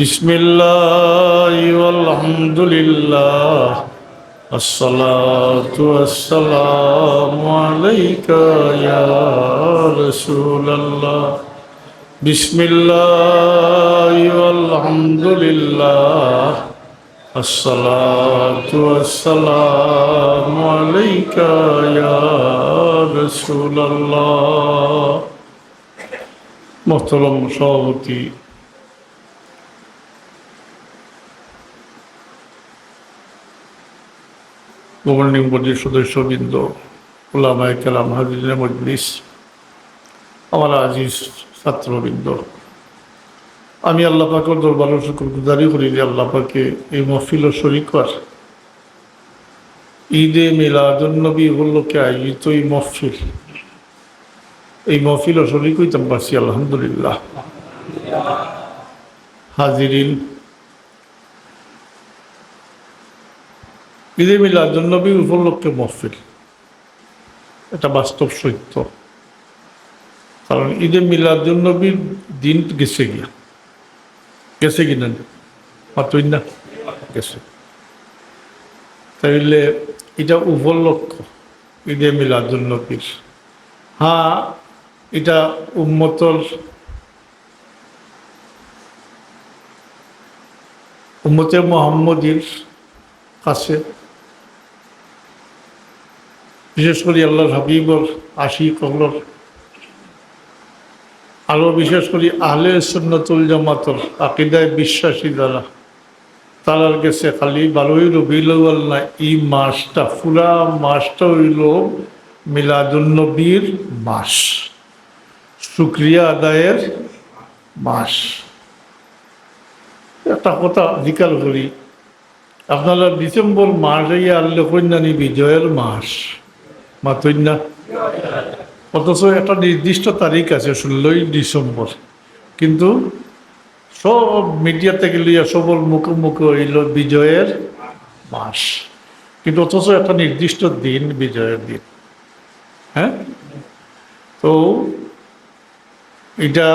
বিসমিল্লাহি আলহামদুলিল্লাহ আসসালাতু ওয়াসসালামু আলাইকা ইয়া রাসূলুল্লাহ। বিসমিল্লাহি আলহামদুলিল্লাহ আসসালাতু ওয়াসসালামু আলাইকা ইয়া রাসূলুল্লাহ। মোহতরম সভাপতি, গভর্নিং বডির সদস্যবৃন্দ, উলামায়ে কেরাম, হাজিরিনে মজলিস, আমার আজিজ ছাত্রবৃন্দ, আমি আল্লাহ পাকের দরবারে শুকরগুজারি করি যে আল্লাহ পাকে এই মহফিল ও শরীকর ঈদে মিলাদুন্নবী উপলক্ষে আয়োজিত এই মহফিল ও শরীক হইতাম পারছি, আলহামদুলিল্লাহ। হাজিরিন, ঈদে মিলাদুন্নবী উপলক্ষে মহফিল, এটা বাস্তব সত্য। কারণ ঈদে মিলাদুন্নবীর দিন গেছে কিনা মাতই না গেছে, তাইলে এটা উপলক্ষ ঈদে মিলাদুন্নবীর। হ্যাঁ, এটা উম্মতে মুহাম্মদীর কাছে, বিশেষ করে আল্লাহর হাবিবর আশিক হলর, আরও বিশেষ করে আহলে সুন্নাতুল জামাতর আকীদায় বিশ্বাসী যারা, তারার কাছে খালি 12ই রবিউল আউয়াল না, এই মাসটা পুরা মাসটা হইল মিলাদুন্নবীর মাস, শুকরিয়া আদায়ের মাস। একটা কথা জিকার করি, আপনারা ডিসেম্বর মাস এই আনলে কন্যানি বিজয়ের মাস মাতই না, অথচ একটা নির্দিষ্ট তারিখ আছে 16ই ডিসেম্বর, কিন্তু সব মিডিয়া থেকে লইয়া সবর মুখে মুখে হইল বিজয়ের মাস, কিন্তু অথচ একটা নির্দিষ্ট দিন বিজয়ের দিন। হ্যাঁ, তো এটা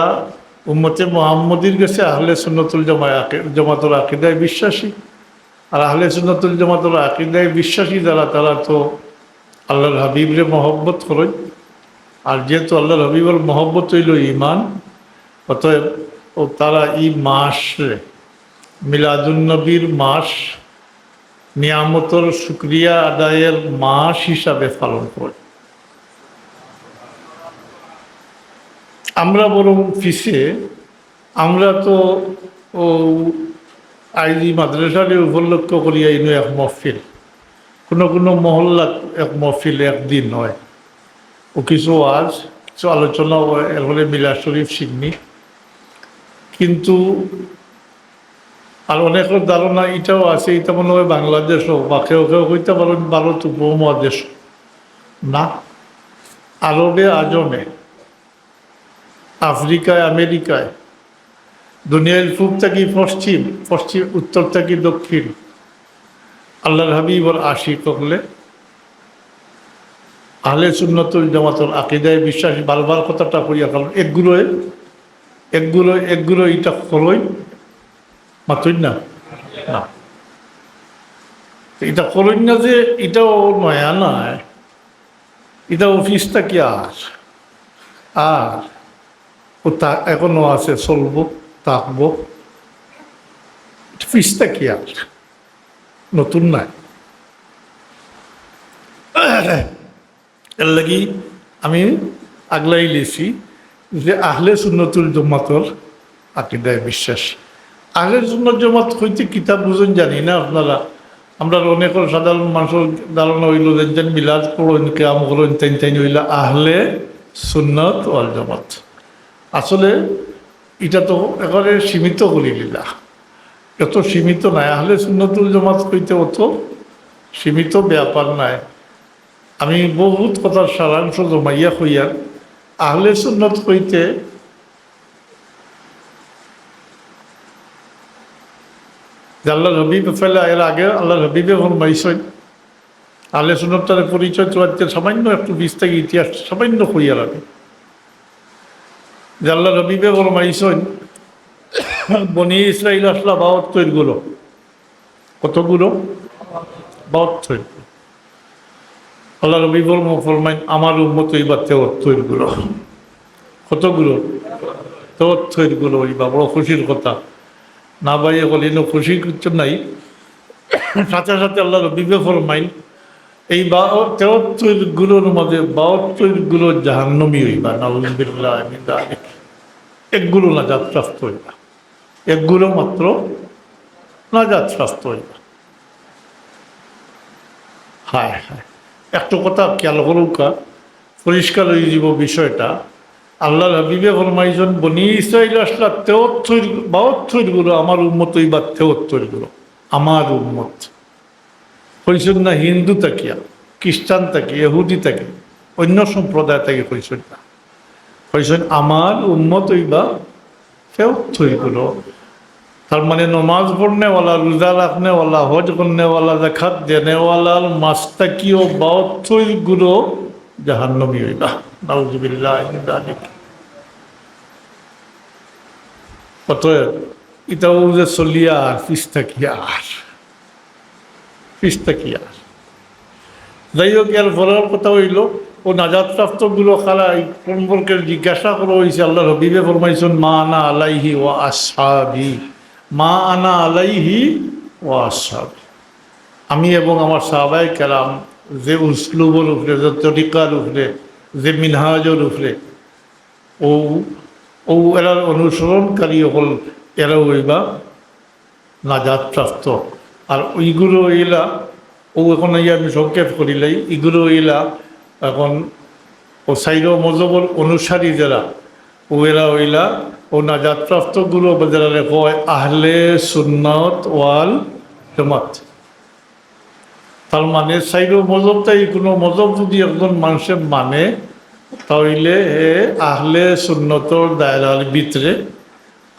উম্মতে মুহাম্মদীর কাছে আহলে সুন্নাতুল জামাতুল আকীদায় বিশ্বাসী, আর আহলে সুন্নাতুল জামাতুল আকীদায় বিশ্বাসী যারা, তারা তো আল্লাহর হাবিবরে মহব্বত করেন, আর যেহেতু আল্লাহর হাবিবের মহব্বত হইল ঈমান, অতএব তারা এই মাস মিলাদুন্নবীর মাস নিয়ামতর শুকরিয়া আদায়ের মাস হিসাবে পালন করে। আমরা বরং পিছিয়ে, আমরা তো আইজি মাদ্রাসারে উপলক্ষ করিয়া ইনু এক মহফিল, কোনো মহল্লা এক মহফিল একদিন হয়, ও কিছু আজ কিছু আলোচনা এর ফলে মিলাদ শরীফ শিখনি, কিন্তু আর অনেকের ধারণা এটাও আছে, এটা মনে হয় বাংলাদেশও বা কেউ হইতে পারেন ভারত উপমহাদেশ না, আরবে আজমে, আফ্রিকায়, আমেরিকায়, দুনিয়ার পূব থেকে পশ্চিম, উত্তর থেকে দক্ষিণ, আল্লাহর হাবিবর আশিক হলে আহলে সুন্নাতুল জামাতুল আকীদায় বিশ্বাসী, বারবার কথাটা করিয়া, কারণ একগুলো এটা করই মাতই না, এটা করই না যে এটাও নয়া নয়, এটা অফিসটা কি আর ও তা এখনো আছে, চলবো, থাকবো, ফিসটা কি আর নতুন নাই। এর লাগি আমি আগলাই লিছি যে আহলে সুন্নাতুল জামাতর আকীদায় বিশ্বাস। আহলে সুন্নাত জামাত হইতে কিতাব বুঝেন জানি না আপনারা, আমরা অনেকের সাধারণ মানুষের ধারণা হইল যে মিলাদ পড়েন, কিয়াম করেন, তাই হইল আহলে সুন্নাত ওয়াল জামাত। আসলে এটা তো একেবারে সীমিত করি দিলা, এত সীমিত নাই। আহলে সুন্নাতুল জামাত হইতে অত সীমিত ব্যাপার নাই। আমি বহুত কথার সারাংশ জমাইয়া হইয়ার, আহলে সুন্নাত হইতে আল্লাহর হাবিব ফেলে, এর আগে আল্লাহর হাবিবে ফরমাইছেন, আহলে সুন্নাতের পরিচয় তো সামান্য একটু বিস্তারিত ইতিহাস সামান্য হইয়ার আগে যে আল্লাহর হাবিবে ফরমাইছেন বনি ইসরাইল আসলা ৭২ গুলো, কতগুলো? ৭২। আল্লাহ রবি ফরমাইন আমার উম্মত হইবা ৭৩ গুলো। কতগুলো? ৭৩ গুলো হইবা। বড় খুশির কথা না ভাই, বলি খুশি কিছু নাই। সাথে সাথে আল্লাহ রবি ফরমাইন এই ৭৩ গুলোর মধ্যে ৭২ গুলো জাহান্নমী হইবা। নাউযুবিল্লাহি মিন যালিক। একগুলো নাজাতপ্রাপ্ত হইবা, একগুলো মাত্র নাজাতপ্রাপ্ত হইবা। হায় হায়, একটা কথা খেয়াল করুকা, পরিষ্কার হয়ে যাব বিষয়টা। আল্লাহ হাবিবে ফরমাইছেন বনি ইসরাইল আসলা ৭২ গুলো আমার উম্মত হইবা ৭৩ গুলো আমার উম্মত। কইছেন না হিন্দু তাকিয়া, খ্রিস্টান থাকি, ইহুদি থাকি, অন্য সম্প্রদায় থেকে কইছেন না, কইছেন আমার উম্মত হইবা ৭৩ গুলো। তার মানে নমাজ পড়নেওয়ালা, রোজা রাখনেওয়ালা, হজ করনেওয়ালা, জাকাত দেনেওয়ালার মাস্তাকিও ৭২ গুলো জাহান্নমী হইবা। নাউযুবিল্লাহি মিন যালিক। অতএব এটাও যে চলিয়া আর পিস্তা কি আর। যাই হোক, এর ফলের কথা হইল ও নাজাতপ্রাপ্ত গুলো খালা সম্পর্কে জিজ্ঞাসা করা হয়েছে। আল্লাহ হাবিবে ফরমাইছেন মা আনা আলাইহি ওয়া আসহাবি, মা আনা আলাইহি ওয়া আসহাবি। আমি এবং আমার সাহাবায়ে কেরাম যে উসলুবের উপরে, যে তরিকার উপরে, যে মিনহাজের উপরে ও ও এরার অনুসরণকারী হল, এরা হইবা নাজাতপ্রাপ্ত। আর ওইগুলো হইলা ও এখন আমি সংক্ষেপ করিলাই, এগুলো হইলা এখন ও সাইর মজবর অনুসারী যারা, ও এরা হইলা ও নাজাতপ্রাপ্তগুলো যারা কয় আহলে সুন্নাত ওয়াল জামাত। তার মানে সাইর মজবটাই, কোনো মজব যদি একজন মানুষের মানে তাহলে হে আহলে সুন্নতর দায়রার ভিতরে।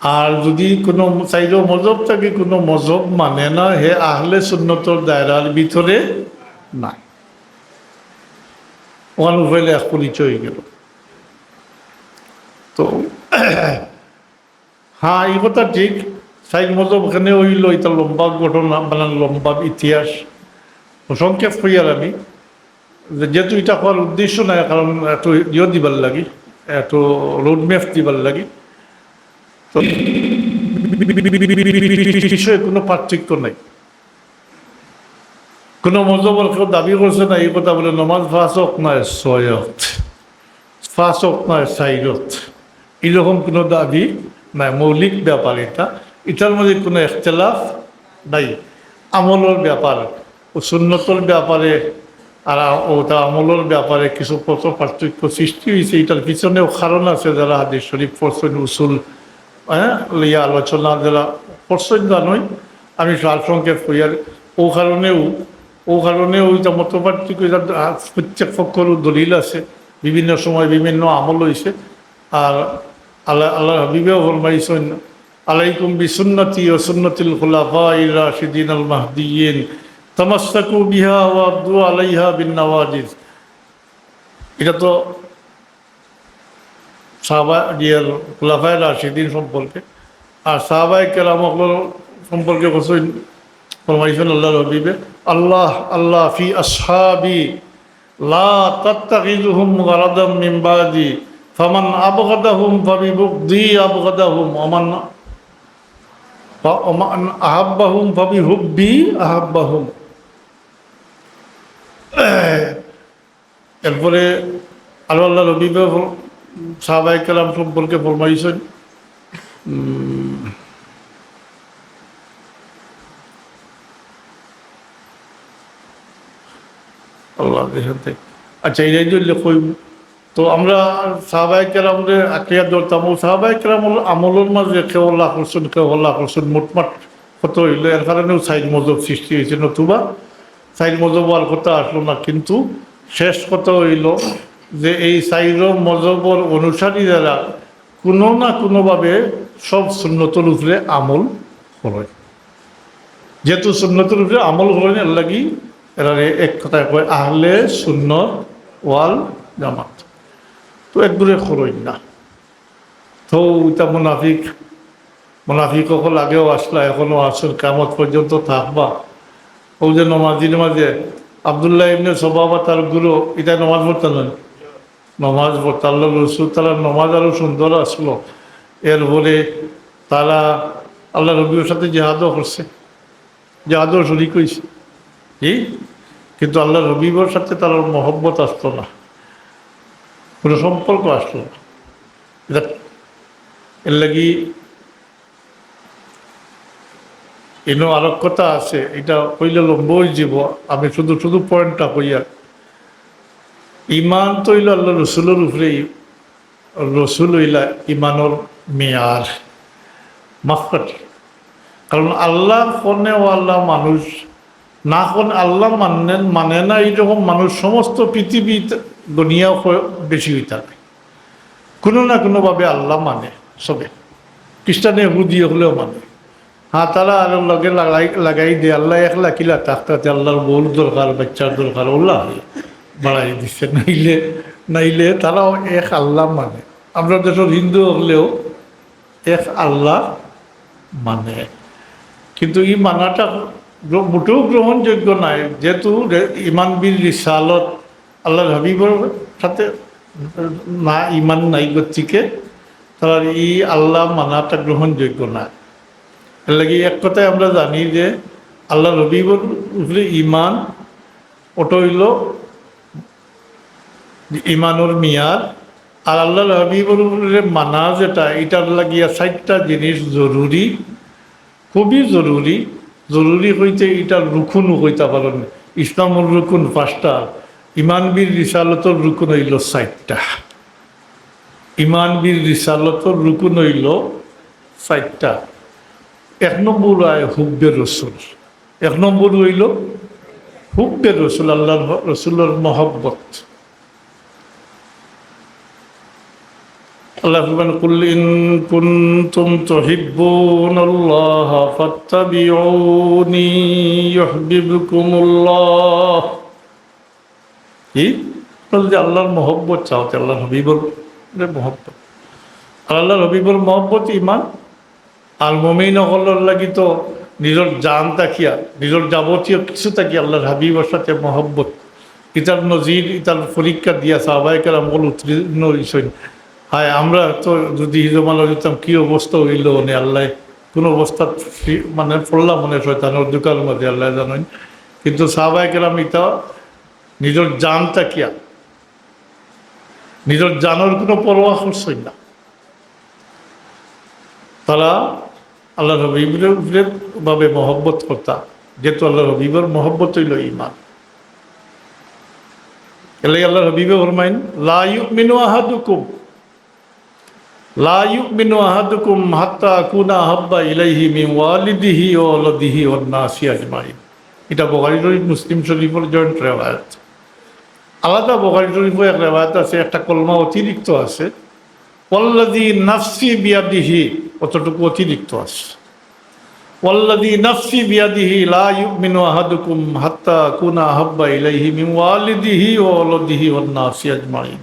আর যদি কোনো সাইর মজব থাকে, কোনো মজব মানে না, হে আহলে সুন্নতর দায়রার ভিতরে নাই। ওয়ান উভয়লে এক পরিচয় হয়ে গেল। তো হ্যাঁ, এই কথা ঠিক। সাইর মজব এখানে হইল, এটা লম্বা ঘটনা, মানে লম্বা ইতিহাস। সংক্ষেপ হইয়ার আমি যেহেতু এটা হওয়ার উদ্দেশ্য নাই, কারণ একটু দিবার লাগি, একটু রোডম্যাপ দিবার লাগি। তো বিষয়ে কোনো পার্থক্য নাই। কোনো মজবর কেউ দাবি করছে না এই কথা বলে নমাজ ৫ ওয়াক্ত নয় ৬ ওয়াক্ত, ৫ ওয়াক্ত নয় ৪ ওয়াক্ত, এরকম কোনো দাবি নাই। মৌলিক ব্যাপার এটা, এটার মধ্যে কোনো ইখতিলাফ নাই। আমলের ব্যাপার ও সুন্নতর ব্যাপারে আর ওটা আমলের ব্যাপারে কিছু পার্থক্য সৃষ্টি হয়েছে। এটার পিছনেও কারণ আছে। যারা হাদিস শরীফ পড়ছেন, উসুল লইয়া আলোচনা যারা পড়ছেন জানই, আমি সার সংক্ষেপ হইয়ার ও কারণেও এটা মত পার্থক্য, প্রত্যেক পক্ষের দলিল আছে, বিভিন্ন সময় বিভিন্ন আমল হয়েছে। আর আল্লাহ হাবিবেও ফরমাইছেন আলাইকুম বিসুন্নতি ও সুন্নতিল খুলাফাইর রাশিদিন আল মাহদিয়িন তামাসসাকু বিহা ওয়া আদু আলাইহা বিন নাওয়াজিজ। এটা তো সাহাবা খুলাফায়ে রাশিদিন সম্পর্কে। আর সাহাবায়ে কেরাম সম্পর্কে ফরমাইছেন আল্লাহ হাবিবে আল্লাহ আল্লাহ ফি আসহাবি লা তাত্তাখিযুহুম গারাদাম মিন বাদি ফামান আবগাদাহুম ফাবিবুগদি আবগাদাহুম ওমান আহাব্বাহুম ফাবিহুব্বি আহাব্বাহুম। এরপরে আল্লাহ হাবিবে সাহাবায়ে কেরাম সম্পর্কে ফরমাইছেন আল্লাহ দেখতে। আচ্ছা, এটাই জন্য কই তো আমরা সাহাবায়ে কেরামরে আঁকড়িয়া ধরতাম। ও সাহাবায়ে কেরাম আমলের মাঝে কেউ আল্লাহ করছেন মোটমাট কত হইল। এর কারণেও সাইড মজব সৃষ্টি হয়েছে, নতুবা সাইড মজব হওয়ার কথা আসলো না। কিন্তু শেষ কথা হইল যে এই সাইড মজবর অনুসারী যারা কোনো না কোনোভাবে সব সুন্নতের উপরে আমল করে, যেহেতু সুন্নতের উপরে আমল করেন এর লাগি এরা এক কথায় কয় আহলে সুন্নত ওয়াল জামাত। তো একদূরে খরচ না। তো এটা মুনাফিক মুনাফিক সকল আগেও আসলা, এখনো আসুন, কিয়ামত পর্যন্ত থাকবা। ও যে নমাজির মাঝে আবদুল্লাহ ইবনে সবাবা তার গুরু, এটা নমাজ পড়তে নয়, নমাজ পড়তে আল্লাহ রসুল তারা নমাজ আরও সুন্দর আসলো। এরপরে তারা আল্লাহ রবির সাথে জেহাদও করছে, জেহাদও শরিক হয়েছে, কি কিন্তু আল্লাহ রবির সাথে তার মহব্বত আসতো না, কোনো সম্পর্ক আসলো না। এটা এর লাগি এনো আরো কথা আছে, এটা কইলে লম্বই যাব, আমি শুধু শুধু পয়েন্টটা কইয়া। ইমান তো হইল আল্লাহ রসুলের উপরে, রসুল হইলা ইমানের মেয়ার মাপকাঠি। কারণ আল্লাহ কনে ও আল্লাহ মানুষ না কোন আল্লাহ মানে না, এইরকম মানুষ সমস্ত পৃথিবী দুনিয়া বেশি হয়ে থাকে। কোনো না কোনোভাবে আল্লাহ মানে সবে, খ্রিস্টানে হুদি হলেও মানে। হ্যাঁ, তারা আরো লগে লাগাই দিয়ে আল্লাহ একলা কিলা তাকতে আল্লাহর বউর দরকার, বাচ্চার দরকার, ওল্লাহ বাড়াই দিচ্ছে। নাইলে তারাও এক আল্লাহ মানে। আমরা দেশের হিন্দু হলেও এক আল্লাহ মানে, কিন্তু এই মানাটা মোটেও গ্রহণযোগ্য নয়, যেহেতু ইমান বিল রিসালত আল্লাহর হাবিবর সাথে না ইমান নাই গতিকে তার এই আল্লাহ মানাটা গ্রহণযোগ্য না। এর লাগে এক কথায় আমরা জানি যে আল্লাহ রবিবর উপরে ইমান ওটা হইল ইমানোর মিয়ার। আর আল্লাহ হাবিবর উপরে মানা যেটা, এটার লাগিয়া 4টা জিনিস জরুরি, খুবই জরুরি। জরুরি হইতে এটার রুকুনও হইতে পারেন। ইসলামের রুকুন 5টা, ইমান বীর রিসালতর রুকুন হইল 4টা। ইমান বীর রিসালতর রুকুন হইল 4টা। 1 নম্বর আয় হুব্বে রসুল, 1 নম্বর হইল হুব্বে রসুল, আল্লাহর রসুলের মহব্বত। আল্লাহ বলেন কুল ইন কুনতুম তুহিব্বুনাল্লাহ ফাত্তাবিউনি ইউহিব্বুকুমুল্লাহ। কি যে আল্লাহর মহব্বত চাও, আল্লাহর হাবিবর মহব্বত। আল্লাহর হাবিবর মহব্বত ইমান। আর মুমিন হলার লাগি তো নিজের জান তাকিয়া, নিজের যাবতীয় কিছু তাকিয়া আল্লাহর হাবিবর সাথে মহব্বত। ইতার নজির, ইতার পরীক্ষা দিয়া সাহাবায়ে কেরাম উত্তীর্ণ হইছেন। হায় আমরা তো যদি হিজমাল দিতাম কি অবস্থা হইল নে আল্লাহ, কোন অবস্থা মানে পড়লাম মনে শয়তানের দোকানের মধ্যে আল্লাহ জানেন। কিন্তু সাহাবায়ে কেরাম ইতা নিজের জান তাকিয়া, নিজের জানের কোনো পরোয়া করছেন না। তারা আল্লাহ হাবিবের ভাবে মহব্বত করতাম, যেহেতু আল্লাহ হাবিবের মহব্বত হইল ইমান। এলাই আল্লাহ হাবিবে ফরমাইন লা ইউমিনু আহাদুকুম, লা ইউমিনু আহাদুকুম হাত্তা আকুনা আহাব্বা ইলাইহি মিন ওয়ালিদিহি ওয়া ওয়ালাদিহি ওয়ান নাসি আজমাইন। এটা বুখারী শরীফ, মুসলিম শরীফের জয়েন্ট রেওয়ায়াত। আলাদা বুখারী শরীফে এক রেওয়ায়াত আছে, একটা কলমা অতিরিক্ত আছে, ওয়াল্লাযী নাফসি বিয়াদিহি, অতটুকু অতিরিক্ত আছে। ওয়াল্লাযী নাফসি বিয়াদিহি লা ইউমিনু আহাদুকুম হাত্তা আকুনা আহাব্বা ইলাইহি মিন ওয়ালিদিহি ওয়া ওয়ালাদিহি ওয়ান নাসি আজমাইন।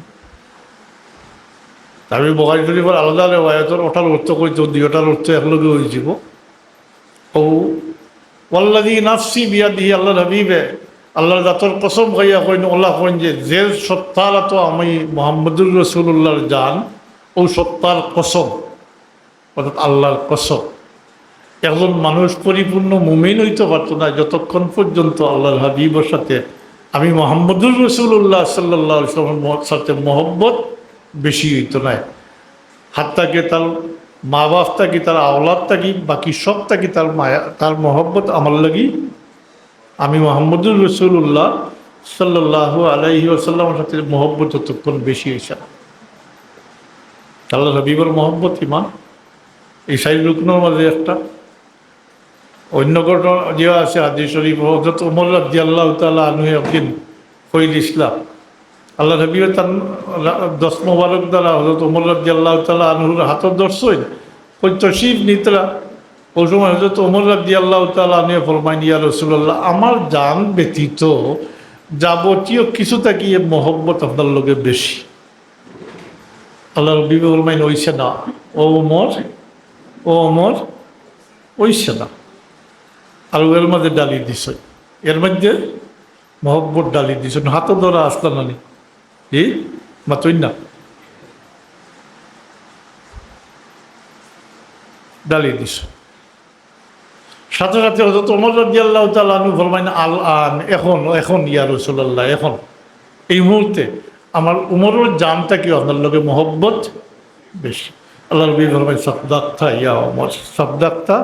আমি বুখারী শরীফের আলাদা রেওয়ায়াতের ওটার অর্থ কইতো, দুইটার অর্থ একলগে হয়ে যাব। ও ওয়াল্লাযী নাফসি বিয়াদিহি, আল্লাহর হাবিবে আল্লাহর জাতর কসম খাইয়া কইন, আল্লাহ কইন যে সত্তার তো আমি মুহাম্মদুর রাসূলুল্লাহর জান, ও সত্তার কসম, অর্থাৎ আল্লাহর কসম। একজন মানুষ পরিপূর্ণ মুমিন হইতে পারত না যতক্ষণ পর্যন্ত আল্লাহর হাবিবের সাথে আমি মুহাম্মদুর রাসূলুল্লাহ সাল্লাল্লাহু আলাইহি ওয়াসাল্লামের সাথে মহব্বত বেশি হইতো না। হাত থাকি তার মা বাপ থাকি, তার আওলাদ থাকি, বাকি সব থাকি তার মায়া, তার মহব্বত আমার লাগি আমি মুহাম্মদুর রাসূলুল্লাহ সাল্লাল্লাহু আলাইহি ওয়াসাল্লামের সাথে মহব্বত ততক্ষণ বেশি হয়েছে। আল্লাহর হাবিবের মহব্বত ইমান। এই 4 রুকনের মাঝে একটা। অন্য ঘটনা যে আছে হাদিস শরীফ, হযরত ওমর রাদিয়াল্লাহু তাআলা আনহু একদিন কইল ইসলাম, আল্লাহ হাবিব তার 10 মোবারক দ্বারা হযরত ওমর রাদিয়াল্লাহু তাআলা আনহুর হাত ধরছেন, ওই তশরিফ নিতরা। ওই সময় হযরত ওমর রাদিয়াল্লাহু তাআলা আনহু ফরমাইন, ইয়া রাসূলুল্লাহ, আমার জান ব্যতীত যাবতীয় কিছু থাকি মহব্বত আপনার লগে বেশি। আল্লাহ হাবিব ফরমাইন, হইছে না ও ওমর, ও অমর ওইছে না। আর এর মধ্যে ডালি দিছ, এর মধ্যে মহব্বত ডালি দিছ, হাতও ধরা আসতো না নি এই মাতই না ডালি দিছ। সাথে সাথে হযরত ওমর রাদিয়াল্লাহু তাআলা আনহু ফরমাইন আল আন, এখন এখন ইয়া রাসূলুল্লাহ, এখন এই মুহূর্তে আমার উমরের জানটা কি আপনার লগে মহব্বত বেশি। আল্লাহ নবী ফরমাইন সাদদাক্তা ইয়া ওমর, সাদদাক্তা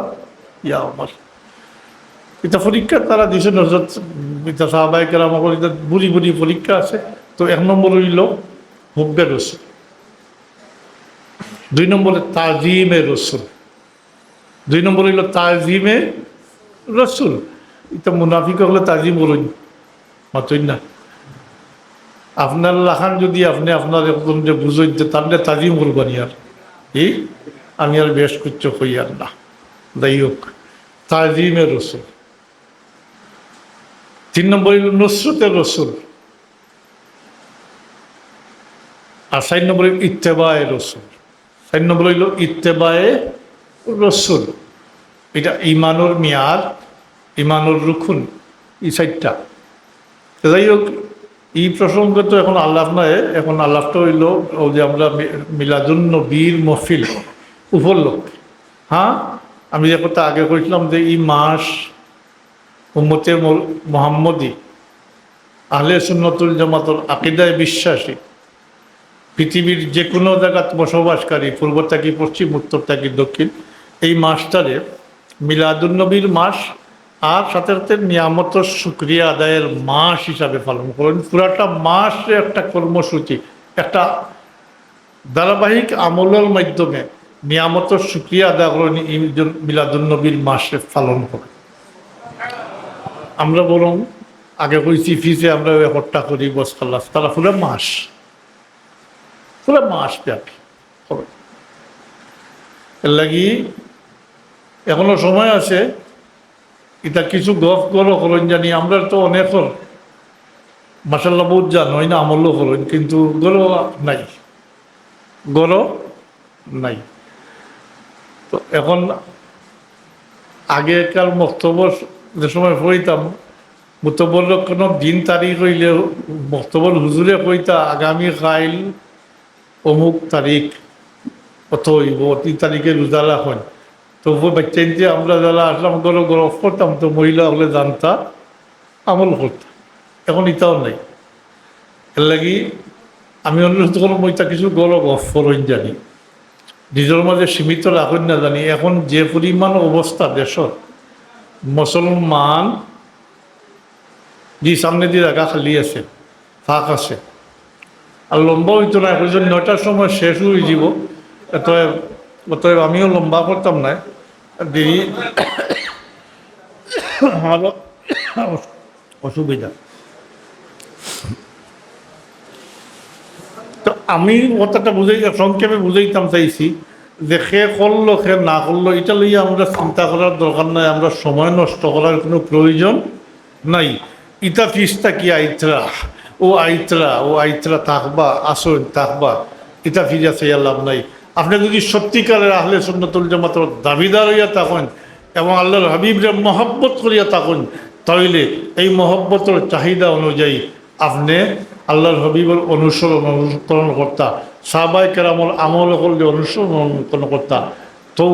ইয়া ওমর। এটা পরীক্ষা তারা দিয়েছেন হযরত এটা সাহাবায়ে কেরাম, এটা বুড়ি বুড়ি পরীক্ষা আছে। তো এক নম্বর হইল হুব্বে রসুল, দুই নম্বরে তাজিমে রসুল, দুই নম্বর হইল তাজিমে রসুল। এটা মুনাফিক হলে তাজিম করুন মাতই না। আপনার লাখান যদি আপনি আপনার একজন যে বুঝেন যে তাহলে তাজিম করবানি আর এই আমি আর বেশ করছ হই আর না। যাই হোক, তাজিমে রসুল। তিন নম্বর হইল নুসরতে রসুল। আর চার নম্বর হইল ইত্তেবায়ে রসুল। চার নম্বর হইল ইত্তেবায়ে রসুল। এটা ইমানুর মেয়াদ, ইমানুর রুকুন, এই চারটা। যাই হোক, এই প্রসঙ্গে তো এখন আল্লাহ নয়, এখন আল্লাহটা হইল ও যে আমরা মিলাদুন নবীর মহফিল উপলক্ষে। হ্যাঁ, আমি যে কথা আগে কইছিলাম যে এই মাস উম্মতে মুহাম্মদী আহলে সুন্নতুল জামাতুল আকীদায় বিশ্বাসী পৃথিবীর যে কোনো জায়গায় বসবাসকারী, পূর্ব থেকে পশ্চিম, উত্তর থেকে দক্ষিণ, এই মাসটারে মিলাদুন্নবীর মাস আর সাথে সাথে নিয়ামতের শুকরিয়া আদায়ের মাস হিসাবে পালন করেন। পুরাটা মাস একটা কর্মসূচি, একটা ধারাবাহিক আমলের মাধ্যমে নিয়ামতের শুকরিয়া আদায় করেন মিলাদুন্নবীর মাসে পালন করেন। আমরা বরং আগে কইছি ফিসে আমরা ব্যাপারটা করি বসখাল্লাস, তারা পুরো মাস ব্যাপী হবে। এর লাগি এখনো সময় আছে, এটা কিছু গফ করো করেন জানি। আমরা তো অনেক মাসাল্লাহ বহুত জান হয় না, আমলও করেন, কিন্তু গরো নাই, গরো নাই। তো এখন আগেকার বক্তব্য যে সময় পড়িতাম, মুতবর কোনো দিন তারিখ হইলে বক্তব্য হুজুরে কইতা আগামী কাইল অমুক তারিখ কত হইব, 3 তারিখে রোজা রাখেন। তবু বাচ্চাইতে আমরা যারা আসলাম গরো গরফ করতাম, তো মহিলা হলে জানতা আমল করতাম। এখন ইটাও নাই। এর লাগি আমি অনুরোধ করলাম ওইটা কিছু গরো গফ করইন জানি, নিজের মাঝে সীমিত রাখেন না জানি। এখন যে পরিমাণ অবস্থা দেশত, মুসলমান যে সামনে দিয়ে রাখা খালি আছে, ফাঁক আছে, আর লম্বা হইতো না। এখন 9টার সময় শেষ হয়ে যাব, অতএব আমিও লম্বা করতাম না, দেরি আমারও অসুবিধা। তো আমি কথাটা সংক্ষেপে বুঝাইতাম চাইছি যে সে করলো সে না করলো এটা লইয়া আমরা চিন্তা করার দরকার নাই, আমরা সময় নষ্ট করার কোনো প্রয়োজন নাই। ইটা ফিসটা কি আইতরা ও আইতরা থাকবা, আসন থাকবা, ইটা ফিজা চাইয়া লাভ নাই। আপনি যদি সত্যিকারের আহলে সুন্নাতুল জামাতের দাবিদার হইয়া থাকেন এবং আল্লাহর হাবিবরে মহব্বত করিয়া থাকেন, তাইলে এই মহব্বতের চাহিদা অনুযায়ী আপনি আল্লাহর হাবিবের অনুসরণ কর্তা, সাহাবায়ে কেরামর আমল করলে অনুসরণ কর্তা। তো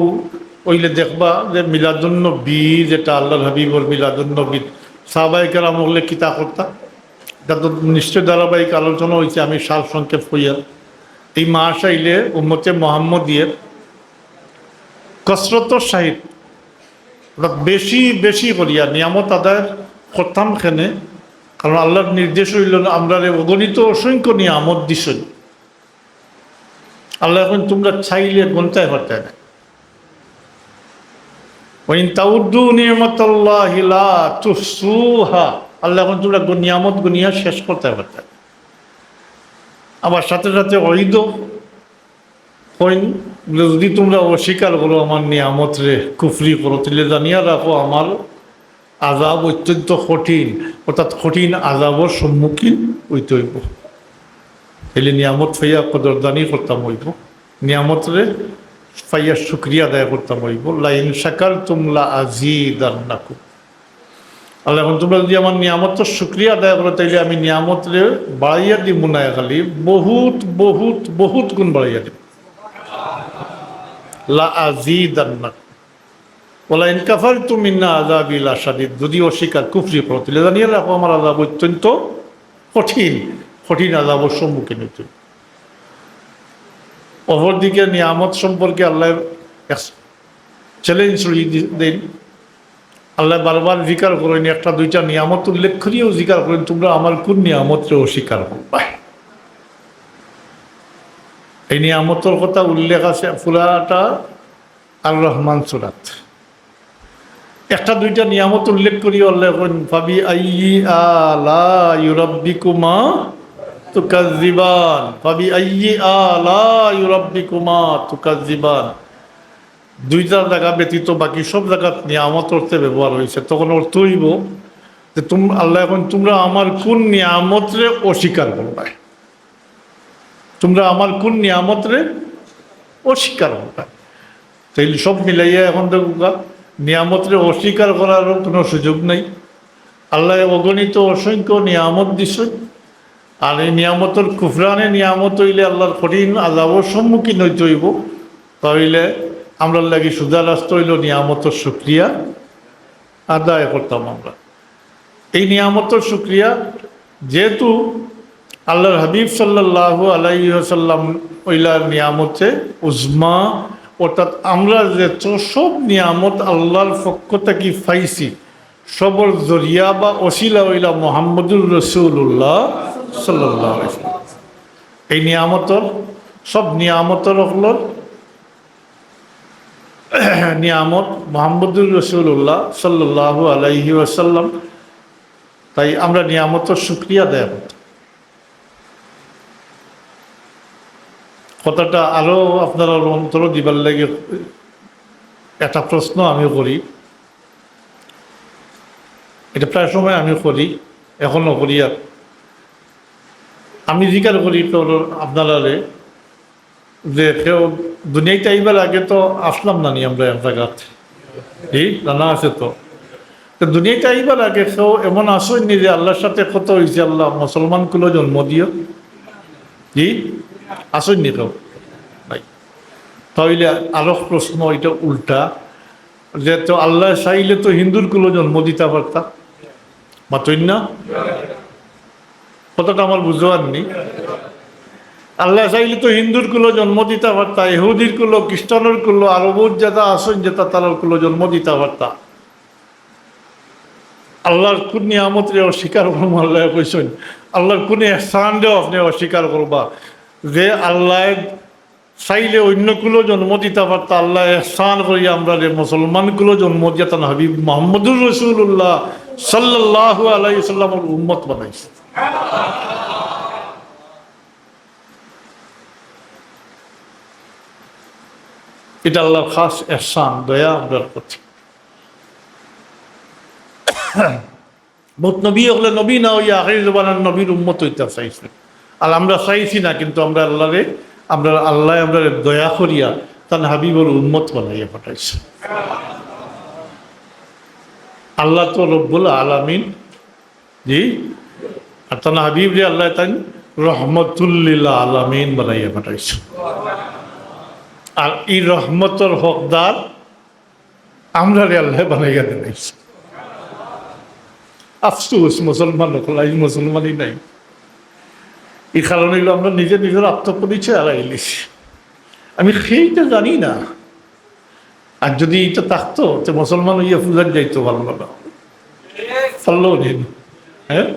ওইলে দেখবা যে মিলাদুন্নবী, যেটা আল্লাহর হাবিবর মিলাদুন্নবী, সাহাবায়ে কেরাম হলে কিতা কর্তা, এটা তো নিশ্চয় ধারাবাহিক আলোচনা হয়েছে। আমি সাল সংক্ষেপ হইয়া এই মাস আইলে উম্মতে মুহাম্মদিয়ের কসরতর সাহিত বেশি বেশি করিয়া নিয়ামত আদায় করতাম খেনে, কারণ আল্লাহর নির্দেশ হইল আমরা অগণিত অসংখ্য নিয়ামত দিছেন। আল্লাহ এখন তোমরা চাইলে গুনতে পারতে না। ওয়াইন তাউদ্দু নিয়ামাতাল্লাহি লা তুহসুহা, আল্লাহ এখন তোমরা নিয়ামত গুনিয়া শেষ করতে পারতে না। আবার সাথে সাথে ওইদ কইন, যদি তোমরা অস্বীকার করো আমার নিয়ামত রে, কুফরি করো, তাহলে জানিয়া রাখো আমার আজাব অত্যন্ত কঠিন, অর্থাৎ কঠিন আজাবর সম্মুখীন হইতে হইব। তাহলে নিয়ামত হইয়া কদরদানি করতাম হইব, নিয়ামত রে পাইয়া শুক্রিয়া আদায় করতাম হইব। লাইন শাকারতুম লাআযীদান্নাকুম। আল্লাহ এখন তোমরা যদি আমার নিয়ামতের শুক্রিয়া আদায় করো তাইলে আমি নিয়ামতরে বাড়াইয়া দিব না, খালি বহুত বহুত বহুত গুণ বাড়াইয়া দিব। লাআযীদান্নাকুম ওয়ালা ইন কাফারতুম ইন্না আযাবি লাশাদীদ। যদি অস্বীকার কুফরি করো তাহলে জানিয়ে রাখো আমার আযাব অত্যন্ত কঠিন, কঠিন আযাবের সম্মুখীন হইতে। অপরদিকে নিয়ামত সম্পর্কে আল্লাহ চ্যালেঞ্জ দেন। আল্লাহ বারবার জিকার করেন, একটা দুইটা নিয়ামত উল্লেখ করিয়েও জিকার করেন, তোমরা আমার কোন নিয়ামতকে অস্বীকার করবা। এই নিয়ামতের কথা উল্লেখ আছে পুরাটা আর রহমান সূরাত। একটা দুইটা নিয়ামত উল্লেখ করিয়ে আল্লাহ করেন ফাবি আইয়ি আলাই রাব্বিকুমা তুকাজ্জিবান, ফাবি আইয়ি আলাই রাব্বিকুমা তুকাজ্জিবান। দুইটা জায়গা ব্যতীত বাকি সব জায়গাত নিয়ামত অর্থে ব্যবহার হয়েছে। তখন অর্থ হইব যে আল্লাহ এখন তোমরা আমার কোন নিয়ামতরে অস্বীকার করবা, তোমরা আমার কোন নিয়ামতরে অস্বীকার করবা। তাই সব মিলাইয়া এখন দেখবা নিয়ামতরে অস্বীকার করারও কোনো সুযোগ নাই। আল্লাহ অগণিত অসংখ্য নিয়ামত দিছেন, আর এই নিয়ামতের কুফরানে নিয়ামত হইলে আল্লাহর কঠিন আযাবের সম্মুখীন হইতে হইব। তাহলে আমরা লাগি সুজা রাস্তা হইল নিয়ামতের শুক্রিয়া আদায় করতাম আমরা। এই নিয়ামতের শুক্রিয়া যেহেতু আল্লাহর হাবিব সাল্লাল্লাহু আলাইহি ওয়াসাল্লাম ওইলার নিয়ামতে উজমা, অর্থাৎ আমরা যে সব নিয়ামত আল্লাহর পক্ষ থেকে পাইছি সবর জরিয়া বা অসিলা ওইলা মুহাম্মদুর রাসূলুল্লাহ সাল্লাল্লাহু আলাইহি ওয়াসাল্লাম। এই নিয়ামতর সব নিয়ামতর হল নিয়ামত মুহাম্মদুর রাসূলুল্লাহ সাল্লাল্লাহু আলাইহি ওয়াসাল্লাম। তাই আমরা নিয়ামতের শুকরিয়া দেব। কথাটা আরও আপনারা অন্তর দিবার লাগে একটা প্রশ্ন আমি করি, এটা প্রায় সময় আমি করি, এখনও করি। আর আমি জিজ্ঞাসা করি তো আপনারা যে কেউ দুনিয়াতে আইবার আগে তো আসলাম না নি আমরা এক জায়গাতে, ঠিক জানা আছে তো। দুনিয়াতে আইবার আগে কেউ এমন আসেননি যে আল্লাহর সাথে কত হয়েছে আল্লাহ মুসলমানগুলো জন্ম দিও, জি আসেননি কেউ নাই। তাহলে আরো প্রশ্ন এটা উল্টা, যে তো আল্লাহ চাইলে তো হিন্দুর কুলো জন্ম দিতে পারতাম, মাতই না? কথাটা আমার বুঝবার নেই। আল্লাহ চাইলে তো হিন্দুর কুলো জন্ম দিতে পারতা, ইহুদির কুলো, খ্রিস্টানের কুলো, আরো বহুত যেটা আসেন যেটা তার কুলো জন্ম দিতে পারতা। আল্লাহর কোন নিয়ামত রে অস্বীকার করবো? আল্লাহ কইছেন আল্লাহর কোন এহসান রে আপনি অস্বীকার করবা, যে আল্লাহ চাইলে অন্য কুলো জন্ম দিতে পারতা। আল্লাহ এহসান করি আমরা রে মুসলমান কুলো জন্ম দিতেন, হাবিব মুহাম্মদুর রাসূলুল্লাহ সাল্লাল্লাহু আলাইহি ওয়াসাল্লামের উম্মত বানাইছে। এটা আল্লাহর খাস এহসান, দয়া আমরা করছি। বহুত নবী হলে নবী না হইয়া আখির জবানের নবীর উম্মত হইতে চাইছে, আর আমরা চাইছি না, কিন্তু আমরা আল্লাহ আমরা দয়া করিয়া তার হাবিবর উম্মত বানাইয়া পাঠাইছে। আল্লাহ তো রব্বুল আলামিন, জি, আর তার হাবিব রে আল্লাহ তাই রহমতুল্লিল আলামিন বানাইয়া পাঠাইছে। আর এই রহমতর হকদার আমরা রে আল্লাহ বানাইয়া দিয়েছে। আফসোস মুসলমান মুসলমানই নাই। এই কারণে আমরা নিজের আত্মপরিচয় হারাইলিছি। আমি সেইটা জানি না, আর যদি এটা থাকতো তো মুসলমান হইয়া পূজার যাইতো ভালো না, পারলো নিন। হ্যাঁ,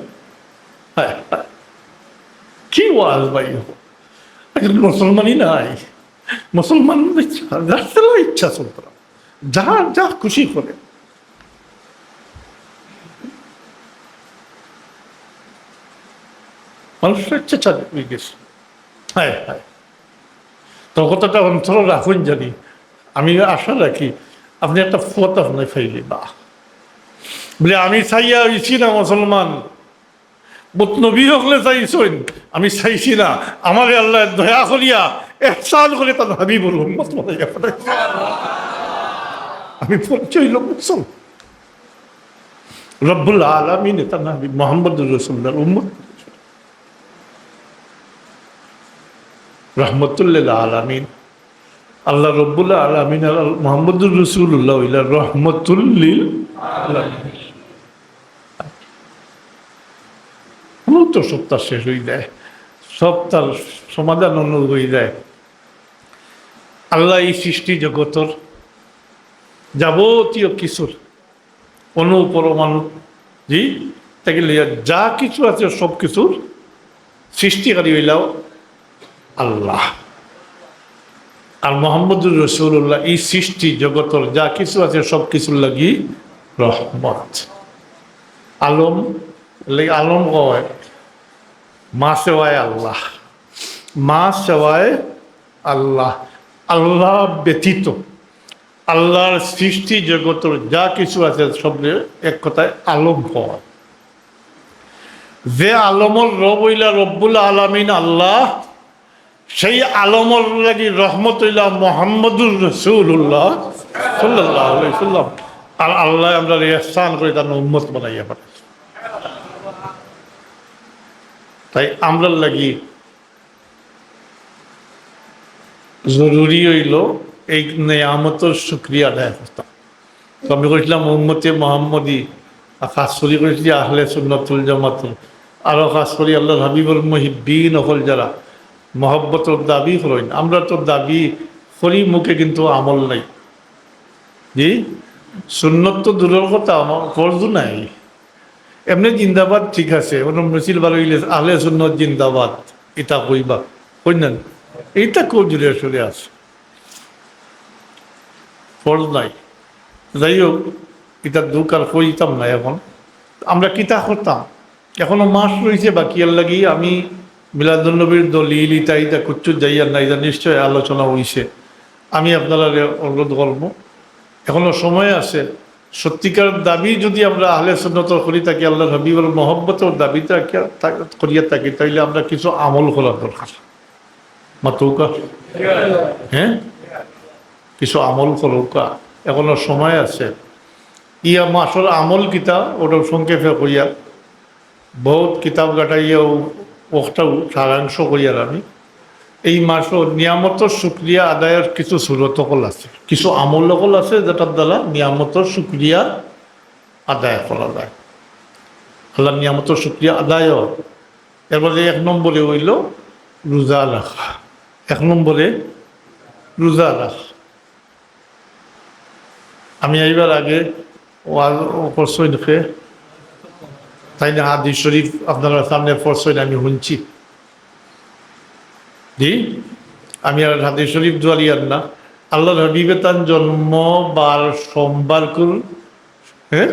কি ওয়াজ ভাই, মুসলমানই নাই। মুসলমান ইচ্ছা চলতো না, যা যা খুশি করে। মানুষের ইচ্ছা চালিয়ে গেছে। হ্যাঁ হ্যাঁ, তোর কথাটা অন্তর রাখুন জানি। আমি আশা রাখি আপনি একটা ফত আপনার ফাইলি বা বলে আমি চাইয়া হইছি না মুসলমান, নবী হকলে চাইছেন, আমি চাইছি না। আমার আল্লাহ দয়া করিয়া এহসান করে তার হাবিবুল উম্মত বানাইয়া পাঠাইছে। আমি পরিচয় লোক মুসল রব্বুল আলামিন তার হাবিব মুহাম্মদুর রাসূলুল্লাহর উম্মত রহমতুল্লিল আলামিন। আল্লাহ রব্বুল আলামিন মুহাম্মদুর রাসূলুল্লাহ হইলা রহমতুল্লিল আলামিন। তো সব তার শেষ হয়ে যায়, সব তার সমাধান অনুর হয়ে যায়। আল্লাহ এই সৃষ্টি জগতর যাবতীয় কিছুর অনুপরমাণু জি তাকে যা কিছু আছে সব কিছুর সৃষ্টিকারী হইলাও আল্লাহ। আর মোহাম্মদুর রাসূলুল্লাহ এই সৃষ্টি জগতর যা কিছু আছে সব কিছুর লাগি রহমত। আলম আলম কয় মা সেওয়ায় আল্লাহ, মা সেওয়ায় আল্লাহ। আল্লাহ ব্যতীত আল্লাহর সৃষ্টি জগতের যা কিছু আছে সব এক কথায় আলম হওয়া। যে আলমর রব হইলা রব্বুল আলামিন আল্লাহ, সেই আলমর লাগি রহমত হইলা মুহাম্মদুর রাসূলুল্লাহ সাল্লাল্লাহু আলাইহি সাল্লাম। আর আল্লাহ আমরা ইহসান করে তার উম্মত বানাইয়া পাঠাইছে। তাই আমরা লাগি জরুরি হইল এই নেয়ামতের শুকরিয়া আদায় করতাম। তো আমি করেছিলাম উম্মতে মোহাম্মদী, খাস করি করেছি আহলে সুন্নাতুল জামাতুল, আরও খাস করি আল্লাহর হাবিবুল মুহিব্বিন হল যারা মহব্বতর দাবি করেন। আমরা তো দাবি করি মুখে, কিন্তু আমল নাই। জি সুন্নত তো দূরের কথা, আমার ফরজ নাই। এমনি জিন্দাবাদ ঠিক আছে, ওরকম মিছিল বার হইলে আহলে সুন্নত জিন্দাবাদ এটা কইবা কইনেন, এইটা কোন জুড়ে চলে আছে, ফরজ নাই। যাই হোক, এটা দুঃখ আর কইতাম না। এখন আমরা কিতা করতাম, এখনো মাস রয়েছে বাকি। আর লাগি আমি মিলাদুন্নবীর দলিল ইটা ইটা কুচ্ছু যাইয়ার না, এটা নিশ্চয় আলোচনা হইছে। আমি আপনারা অনুরোধ করবো, এখনো সময় আছে। সত্যিকার দাবি যদি আমরা আহলে সুন্নত করি থাকি, আল্লাহ হাবিবুল মহব্বতের দাবিটা করিয়া থাকি, তাইলে আমরা কিছু আমল করার দরকার। মাতৌকা হ্যাঁ, কিছু আমল করৌকা, এখনো সময় আছে। ইয়া মাসর আমল কিতা ওটা সংক্ষেপে করিয়া বহুত কিতাব গাটাইয়াও ওটাও সারাংশ করিয়ার আমি এই মাসও নিয়ামতর শুক্রিয়া আদায়ের কিছু সুরতকল আছে, কিছু আমল সকল আছে যেটার দ্বারা নিয়ামতর শুক্রিয়া আদায় করা যায়। আল্লাহ নিয়ামতর শুক্রিয়া আদায়। এরপরে এক নম্বরে হইল রোজা রাখা। এক নম্বরে রোজা রাখা। আমি এইবার আগে পরশই দেখে তাই না হাদিস শরীফ আপনারা সামনে পরশই আমি শুনছি। জি আমি আর হাদিস শরীফ দোয়ালিয়ার না, আল্লাহর হাবিবে তার জন্ম বার সোমবার কুল, হ্যাঁ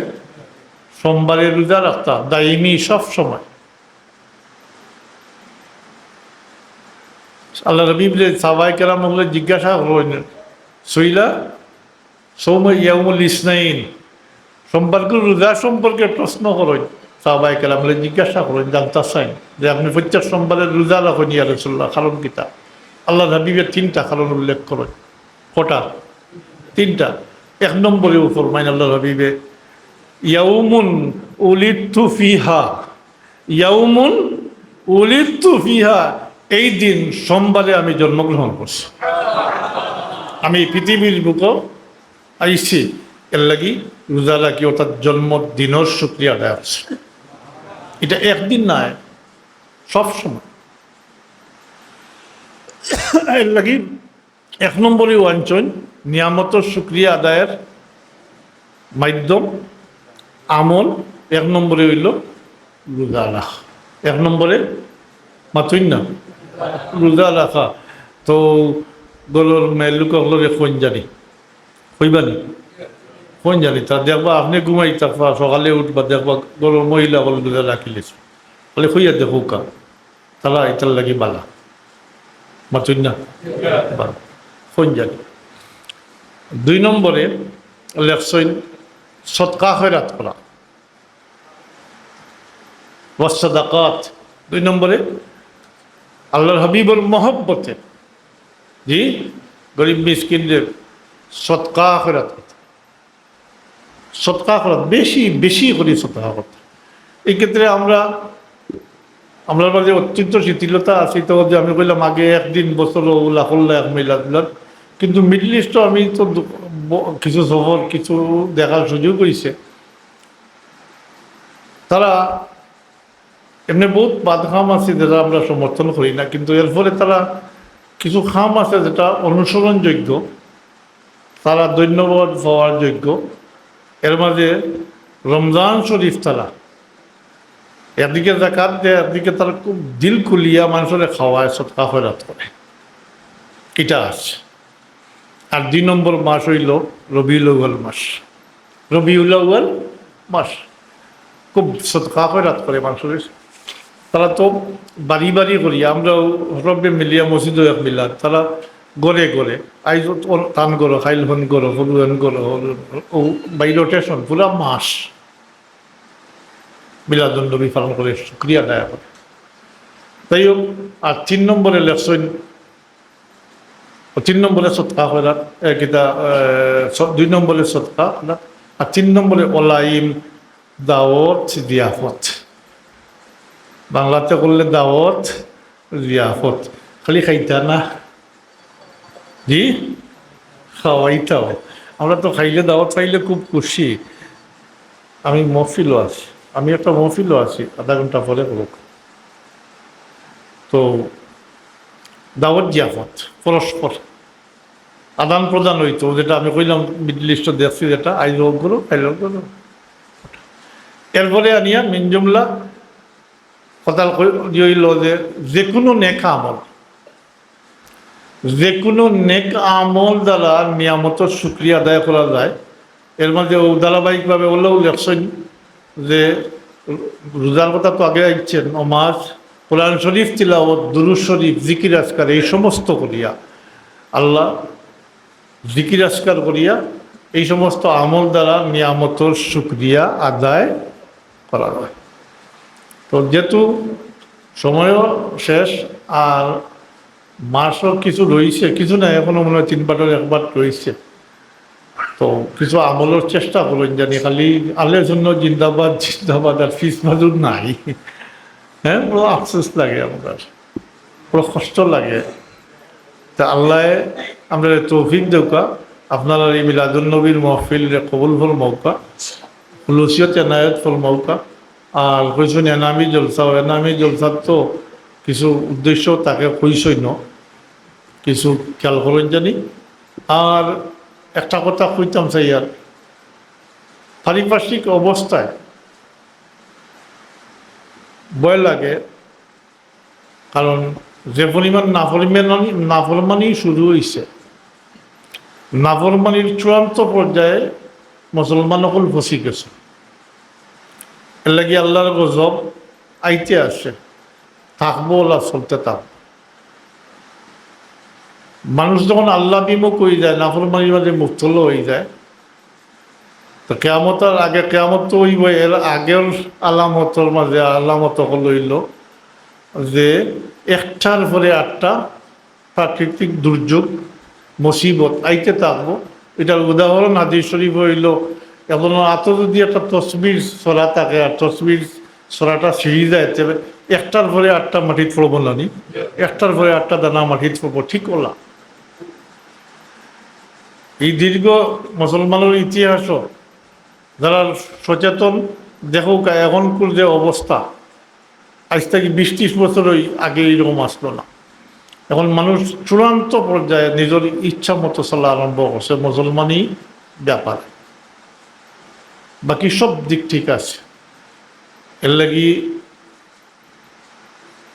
সোমবারে রোজা রাখতাম দাইমি সব সময়। আল্লাহ হাবিবরে সাহাবায়ে কেরাম হলে জিজ্ঞাসা করলেন, সইলা সৌম ইয়াউমুল ইসনাইন, সোমবারকুল রোজা সম্পর্কে প্রশ্ন করেন। সাহাবায়ে কেরাম হলে জিজ্ঞাসা করেন, জানতে চান যে আপনি প্রত্যেক সোমবারের রোজা রাখেন ইয়া রাসূলুল্লাহ, কারণ কিতা? আল্লাহ হাবিবের তিনটা কারণ উল্লেখ করেন। কটা? তিনটা। এক নম্বরে উপর মাইন আল্লাহ হাবিবে ইয়াউমুন উলিদতু ফিহা, ইয়াউমুন উলিদতু ফিহা, এই দিন সোমবারে আমি জন্মগ্রহণ করছি, আমি পৃথিবীর বুকে আইছি, এর লাগি রোজা রাখি, অর্থাৎ জন্মদিনের শুক্রিয়া আদায় আছে। এটা একদিন নয়, সবসময়। এর লাগি এক নম্বরে ওয়াঞ্চন নিয়ামতের শুক্রিয়া আদায়ের মাধ্যম আমল। এক নম্বরে হইল রোজা রাখা। এক নম্বরে মাতুই না রোজা রাখা। তো গলোর মেলুক হলরে কোন জানি কইবানি, কোন জানি তা দেখবা আপনি ঘুমাই থাকবা, সকালে উঠবা দেখবা গলোর মহিলা হল রোজা রাখিলেছ, বলে কইয়া দেখো কা তারা এটার লাগি বালা মাতুই না কোন জানি। দুই নম্বরে লেখসইন সৎকা খয়রাত করা, ওয়াসসাদাকাত। দুই নম্বরে আল্লাহর হাবিবুর মহব্বতে জি, গরিব মিসকিনদের সৎকা খয়রাত করতে, সৎকা খয়রাত বেশি বেশি করে সৎকা করতে। এই ক্ষেত্রে আমরা মাঝে অত্যন্ত শিথিলতা আছে, তো যে আমি বললাম আগে একদিন বছর ওলা করলে এক মিলাদ দিলাম, কিন্তু মিডল ইস্টও আমি তো কিছু সফর কিছু দেখার সুযোগ হয়েছে। তারা এমনি বহুত বাদ খাম আছে যেটা আমরা সমর্থন করি না, কিন্তু এর ফলে তারা কিছু খাম আছে যেটা অনুসরণযোগ্য, তারা ধন্যবাদ পাওয়ার যোগ্য। এর মাঝে রমজান শরীফ তারা একদিকে জাকাত দেয়, একদিকে তারা খুব দিল খুলিয়া মানুষের খাওয়ায়, সৎকা খয়রাত করে, এটা আছে। আর 2 নম্বর মাস হইল রবিউল আউয়াল মাস। রবিউল আউয়াল মাস খুব সৎকা খয়রাত করে মানুষের। তারা তো বাড়ি বাড়ি করি, আমরাও রব্বে মিলিয়া মসজিদও এক মিলাদ, তারা গড়ে গড়ে আইজ টান করো, খাইল হন করো, হলুন করো, ও বাই রোটেশন পুরা মাস মিলাদুন নবী পালন করে শুক্রিয়া আদায় করে। তাই হোক, আর 3 নম্বরে লেখছেন, 3 নম্বরে সৎকা খয়রাত কিতা, 2 নম্বরে সৎকা খয়রাত, আর 3 নম্বরে ওলাইম দাওয়াত জিয়াফত। বাংলাতে করলে দাওয়াত জিয়াফত, খালি খাইতা না, জি খাওয়াইতাও। আমরা তো খাইলে দাওয়াত পাইলে খুব খুশি। আমি মহফিলও আছি, আমি একটা মহফিলও আছি, আধা ঘন্টা পরে হোক। তো দাওয়াত জিয়াফত পরস্পর আদান প্রদান হইতো, যেটা আমি কইলাম মিডল ইস্ট দেখছি, যেটা আইজ হোক করো খাইল করো। এরপরে আনিয়া মিনজুমলা কথা হইল যে কোনো নেক আমল, যে কোনো নেক আমল দ্বারা নিয়ামতের শুক্রিয়া আদায় করা যায়। এর মাঝে ধারাবাহিকভাবে ওলাও লেখছেন যে রোজার কথা তো আগে আসছেন, নমাজ, কোরআন শরীফ তিলাওয়াত, দুরূদ শরীফ, জিকির আজকার, এই সমস্ত করিয়া আল্লাহ জিকির আজকার করিয়া এই সমস্ত আমল দ্বারা নিয়ামতের শুক্রিয়া আদায় করা হয়। তো যেহেতু সময়ও শেষ আর মাসও কিছু রয়েছে, কিছু না এখনো মনে হয় 3 বারের 1 বার রয়েছে, তো কিছু আমলের চেষ্টা করুন, জানি খালি আল্লাহর জন্য জিন্দাবাদ জিন্দাবাদ আর ফিস মাজুর নাই। হ্যাঁ, বড় আফসোস লাগে, আমার বড় কষ্ট লাগে। তা আল্লাহ আমরা তৌফিক দেওকা, আপনারা এই মিলাদুন নবীর মহফিল কবুল ফল মৌকা, খুলুসিয়ত এনায়ত ফল মৌকা। আর কইসুন এনামি জলসা, এনামি জলসার তো কিছু উদ্দেশ্য তাকে কইসই ন, কিছু খেয়াল করেন জানি। আর একটা কথা কইতাম চাই, আর পারিপার্শ্বিক অবস্থায় ভয় লাগে, কারণ যে পরিমাণ নাফরমানি শুরু হয়েছে, নাফরমানির চূড়ান্ত পর্যায়ে মুসলমান সকল ফসি গেছে। এর লাগে আল্লাহর গজব আইতে আসে, থাকবো ওলা চলতে থাকবো। মানুষ যখন আল্লাহ বিমুখ হয়ে যায়, নাফরমানির মাঝে মুক্তল হয়ে যায়, তো কেয়ামতের আগে, কেয়ামত তো হইব, এর আগের আলামতর মাঝে আলামত হইল যে 1টার পরে 8টা প্রাকৃতিক দুর্যোগ মুসিবত আইতে থাকবো। এটার উদাহরণ হাদিস শরীফ হইল, এখন আত যদি একটা তসবির ছড়া থাকে, আর তসবির ছড়াটা ছিঁড়ি যায়, তবে 1টার পরে 8টা মাটিত পড়বো না, 1টার পরে 8টা দানা মাটিত পড়বো, ঠিক ওলা। এই দীর্ঘ মুসলমানের ইতিহাসও যারা সচেতন দেখুক, এখনকার যে অবস্থা, আজ থেকে 20-30 বছরই আগে এইরকম আসলো না। এখন মানুষ চূড়ান্ত পর্যায়ে নিজের ইচ্ছা মতো চলা আরম্ভ করছে মুসলমানই ব্যাপার, বাকি সব দিক ঠিক আছে। এর লাগি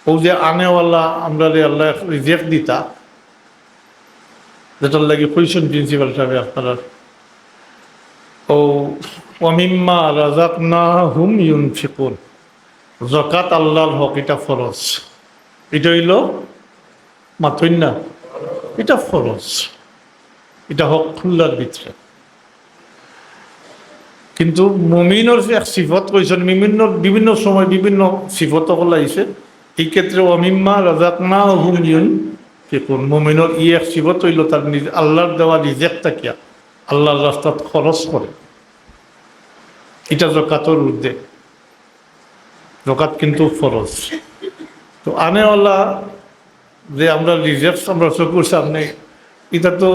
ও যে আনেওয়ালা আমরা আল্লাহ রিজেক্ট দিতা, যেটার লাগে কইসন প্রিন্সিপাল সাহেব আপনারা, ও ওয়ামিম্মা রাযাকনাহুম ইউনফিকুন, যাকাত আল্লাহর হক, এটা ফরজ, এটা হইল মাথুন না, এটা ফরজ, এটা হক খুল্লার ভিতরে। কিন্তু মুমিনের যে এক সিফত কইছেন, বিভিন্ন সময় বিভিন্ন সিফত হল আইছে। এই ক্ষেত্রে ওয়ামিম্মা রাযাকনাহুম কি কোন মুমিনের এক সিবত হইল তার আল্লাহর দেওয়া রিজেক থাকিয়া আল্লাহর রাস্তাত খরচ করে, এটা যাকাতের ঊর্ধ্বে। যাকাত কিন্তু ফরজ। তো আনেওয়ালা যে আমরা রিজেক্ট আমরা চকুর সামনে, এটা তো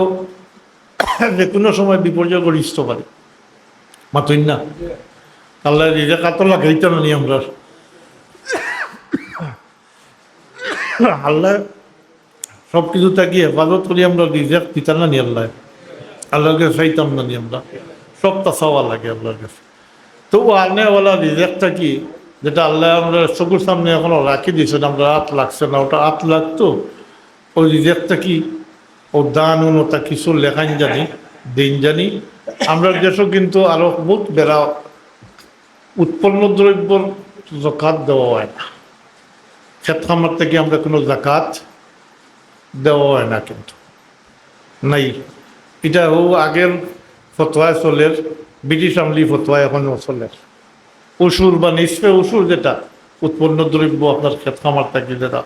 যে কোনো সময় বিপর্যয় ঘটিতে পারে, মাতুই না আল্লাহ রিজেক্ট আত লাগাইতে না নি আমরা আল্লাহ সব কিছু থাকি হেফাজত করি, আমরা রিজেক্ট দিতাম না নি আল্লাহ, আল্লাহর কাছে চাইতাম না নি আমরা, সব তা চাওয়া লাগে আল্লাহর কাছে। তো ও আনেওয়ালা রিজেক্টটা কি, যেটা আল্লাহ আমরা চকুর সামনে এখনো রাখি দিয়েছেন, আমরা হাত লাগছে না, ওটা হাত লাগতো, ওই রিজেক্টটা কি ও দান ওটা কিছু লেখান জানি দিন জানি। আমরা দেশও কিন্তু আরো বহুত বেড়া উৎপন্ন দ্রব্যর জাকাত দেওয়া হয় না, ক্ষেত খামার থেকে আমরা কোনো জাকাত দেওয়া হয় না, কিন্তু নাই। এটা ও আগের ফতোয়ায় চলের, ব্রিটিশ আমলি ফতোয়া এখনও চলে। উসুর বা নিষ্পে উসুর যেটা উৎপন্ন দ্রব্য আপনার ক্ষেত খামার থেকে যেটা,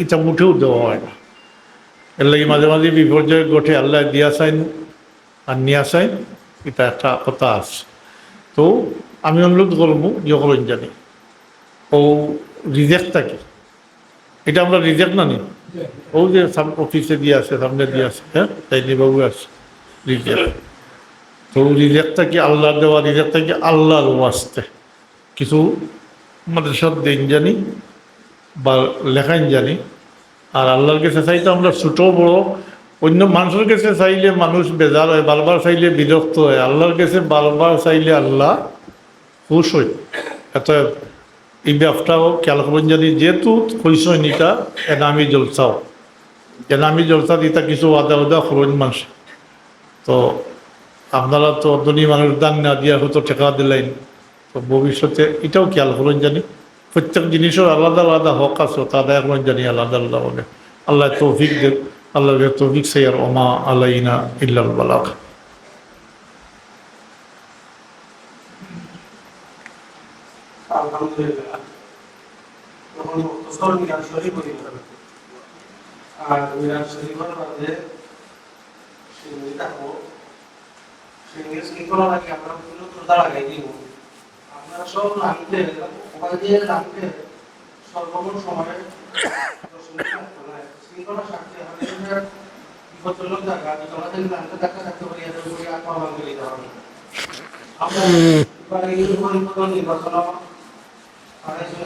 এটা মুঠেও দেওয়া হয় না। এর লাগে মাঝে মাঝে বিপর্যয় ঘটে, আল্লাহ দিয়া চাইন আর নিয়া চাইন, এটা একটা কথা আছে। তো আমি অনুরোধ করবো যখন জানি ও রিজেক্ট থাকে, এটা আমরা রিজেক্ট না নি, ও যে অফিসে দিয়ে আছে সামনে দিয়ে আছে, হ্যাঁ তাই বাবু আছে রিজেক্ট। তো রিজেক্টটা কি আল্লাহ দেওয়া রিজেক্টটা কি আল্লাহর ওয়াস্তে কিছু মাদ্রাসার দিন জানি বা লেখাইন জানি। আর আল্লাহর কাছে চাইতে আমরা ছোটো বড় অন্য মানুষের কাছে চাইলে মানুষ বেজার হয়, বারবার চাইলে বিরক্ত হয়, আল্লাহর কাছে বারবার চাইলে আল্লাহ খুশ হয়। এত এই ব্যবটাও খেয়াল করবেন জানি, যেহেতু কইসই নিটা এনামি জলসাও, এনামি জলসা দিতা কিছু আদা উদা করবেন মানুষ। তো আপনারা তো ধনী মানুষ দান না দিয়া হয়তো টেকা দিলেন, তো ভবিষ্যতে এটাও খেয়াল করবেন জানি, প্রত্যেক জিনিসের আলাদা আলাদা হক আছে, তা আদায় করবেন জানি আলাদা আলাদা হবে। আল্লাহ তৌফিক দেব, আল্লাহ তৌফিক সাইয়ার ওমা আলাইনা ইল্লাল বালাগ। আলহামদুলিল্লাহ। তখন মুখতসর মিলাদ শরীফ হয়ে গেল। আর মিলাদ শরীফের মধ্যে সিঙ্গি থাকবো, সিঙ্গি শৃঙ্খলা লাগে আমরা কোনো তোতা লাগাই দিব। আপনারা সব লাগতে ওখান দিয়ে লাগতে সর্বমোট সময়ে শৃঙ্খলা সাথে আমাদের বিপজ্জনক জায়গা যেগুলো থেকে জানতে থাকতে পারি, এদের উপরে আহ্বান করে দিতে হবে। আমরা এবারে এই নির্বাচন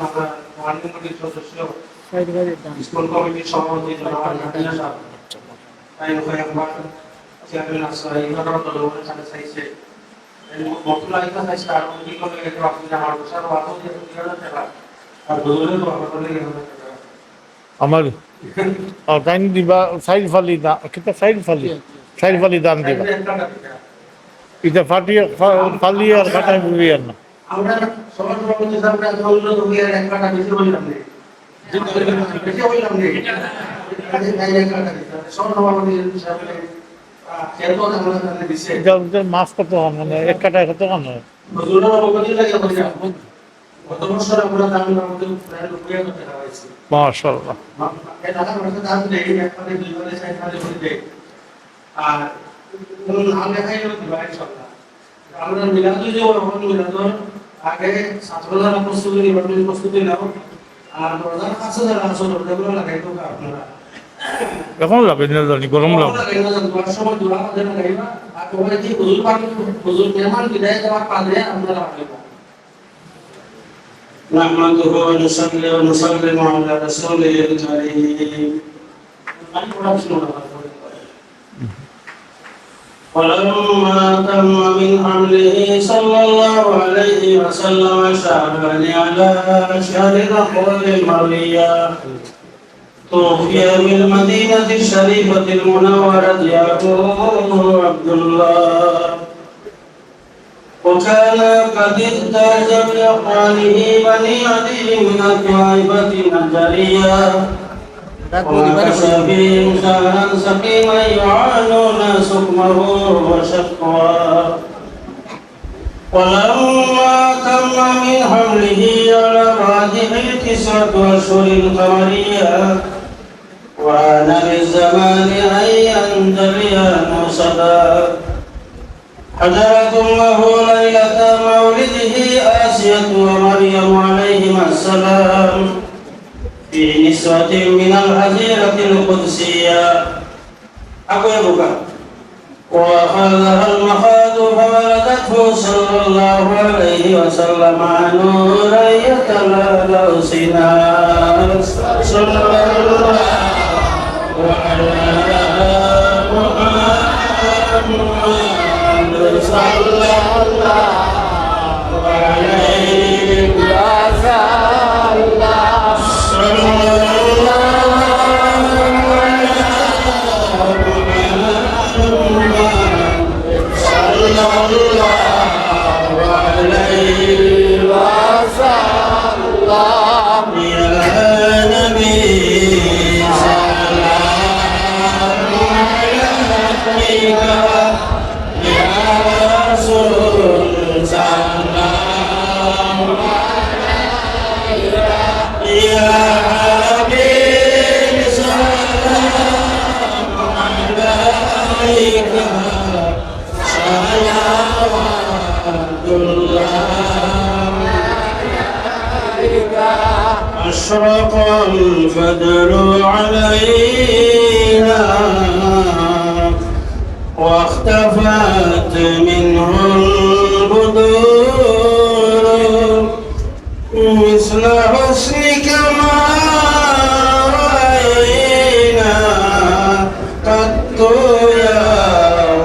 আমরা ওয়ার্ড কমিটির সদস্য স্কুল কমিটির সভাপতি চেয়ারম্যান আসছে, এইভাবে দলগুলোর সাথে চাইছে মতুলা এটা চাইছে, আর কি করে একটু আপনি আমার বসার বাদও দিয়ে টাকা আর দলগুলো তো আমার টাইম দিবা সাইড ফালি দা কিতা সাইড ফালি দান দিবা, এটা ফাটিয়ে ফালি আর কাটাই বুঝবি আর না। আমরা সমাজ সভাপতি সাহেবরা দলগুলো তুমি আর এক টাকা বেশি বললাম না, বেশি বললাম না, কাজে নাই এক টাকা সমাজ সভাপতি সাহেব কেন আমরা দিছে এটা মাছ কত মানে এক কাটায় কত কান হয় বদুলা বগলি লাগে বলিয়া গত বছর আমরা দাম আমাদের প্রায় রুপিয়া করতে হয়েছে মাশাআল্লাহ। এই টাকা আমরা দাম দেই একবারে দুই বারে চার বারে করে দেই, আর কোন নাম লেখাই না দিবা ইনশাআল্লাহ। আমরা মিলাদুল যে ওরকম মিলাদুল আগে ছাত্ররা প্রস্তুতি নির্বাচনী প্রস্তুতি নাও, আর প্রধান কাছে যারা আসল ওগুলো লাগাই তো আপনারা এখন লাগে না জানি গরম লাগে দুয়ার সময় দুয়া আমাদের লাগাইবা, আর তোমরা কি হুজুর পাক হুজুর মেহমান বিদায় দেওয়ার পালে আমরা লাগাইবা। নাহমাদুহু ওয়া নুসাল্লি ওয়া নুসাল্লিমু আলা রাসূলিল কারীম। ولما تم من حمله صلى الله عليه وسلم شهران على شهر رمضان المرية توفي بالمدينة الشريفة المنورة أبوه عبد الله، وكان قد احتاج بإخوانه بني عدي من الطائفة النجارية، ومكث بهم شهرا سقيما يعانون سقمه وشقواه. ولما تم من حمله على بعده 9 أشهر قمرية وآن بالزمان أن ينجلي المرسلا حضرت أمه ليلة مولده آسية ومريم عليهما السلام في نسوة من الحزيرة القدسية أقوى وأخذها المخاض فولدته صلى الله عليه وسلم نورا يتلالى سنان صلى الله على محمد صلى الله عليه وسلم أشرق البدر علينا واختفت منه البدور مثل حسنك ما رأينا قط يا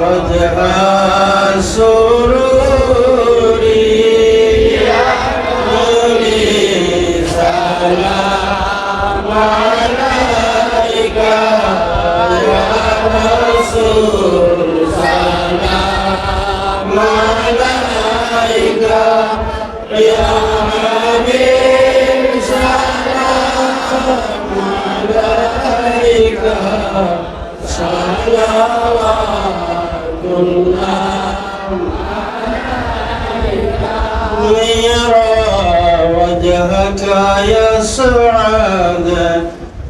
وجه السرور يا نبي سلام عليك يا رسول سلام عليك يا حبيب سلام عليك صلوات الله من يرى وجهك يسعد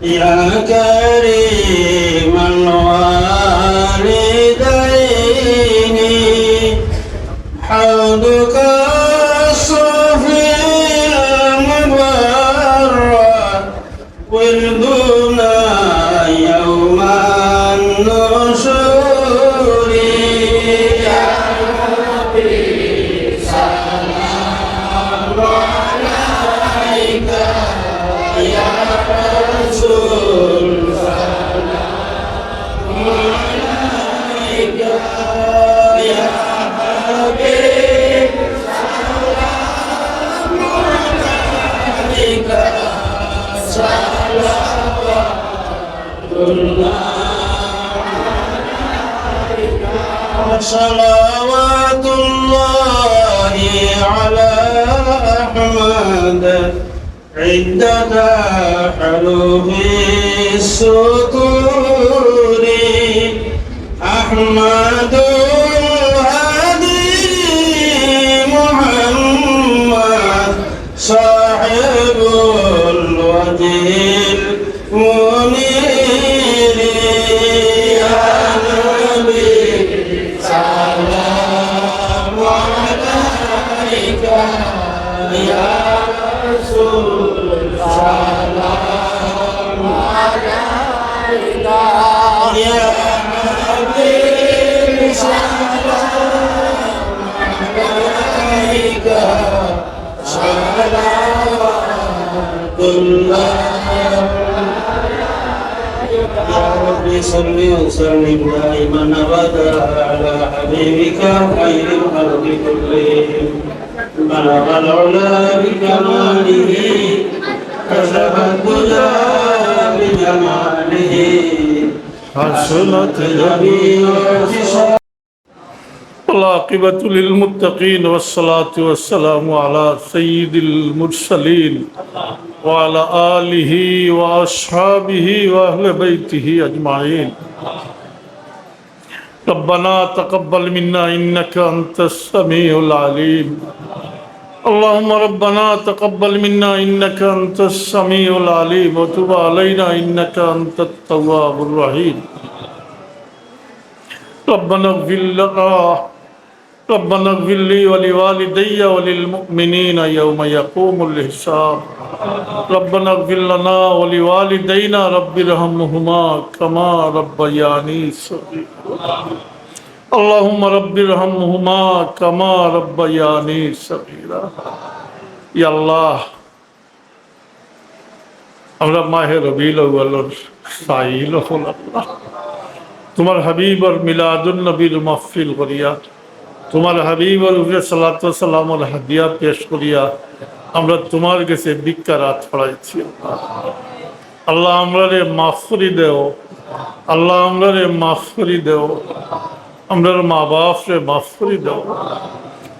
يا كريم الوالدين حوضك الصوفي المبرد وردنا يوم النشور يا ربي سلام عليك يا رسول سلام عليك يا حبيب سلام عليك صلوات الله صلوات الله على أحمد عدة حروف السطور أحمد الهادي محمد صاحب الوجه المنير يا نبي سلام عليك يا رسول سلام عليك يا حبيب سلام عليك صلوات الله يا ربي صل وسلم دائما ابدا على حبيبك خير الخلق كلهم بلغ العلا بكماله كشف الدجى بجماله حسنت جميع والعاقبة للمتقين والصلاة والسلام على سيد المرسلين وعلى آله وأصحابه وأهل بيته أجمعين ربنا تقبل منا إنك أنت السميع العليم اللهم ربنا تقبل منا إنك أنت السميع العليم وتب علينا إنك أنت التواب الرحيم ربنا اغفر لنا ربنا اغفر لي ولوالدي وللمؤمنين يوم يقوم الحساب ربنا اغفر لنا ولوالدينا رب ارحمهما كما ربياني صغيرا اللهم رب ارحمهما كما ربياني صغيرا يا الله আমরা মাহে রবিউল আউয়ালের সাইল হল আল্লাহ তোমার হাবিবর মিলাদুন নবীর মাহফিল করিয়া তোমার হাবিবর উপরে সালাতু ওয়া সালামের হাদিয়া পেশ করিয়া আমরা তোমার কাছে বিকারাত পড়াইছি আল্লাহ আমরারে মাফ করে দেও আল্লাহ আমরারে মাফ করে দেও আমরার মা বাপরে মাফ করে দেও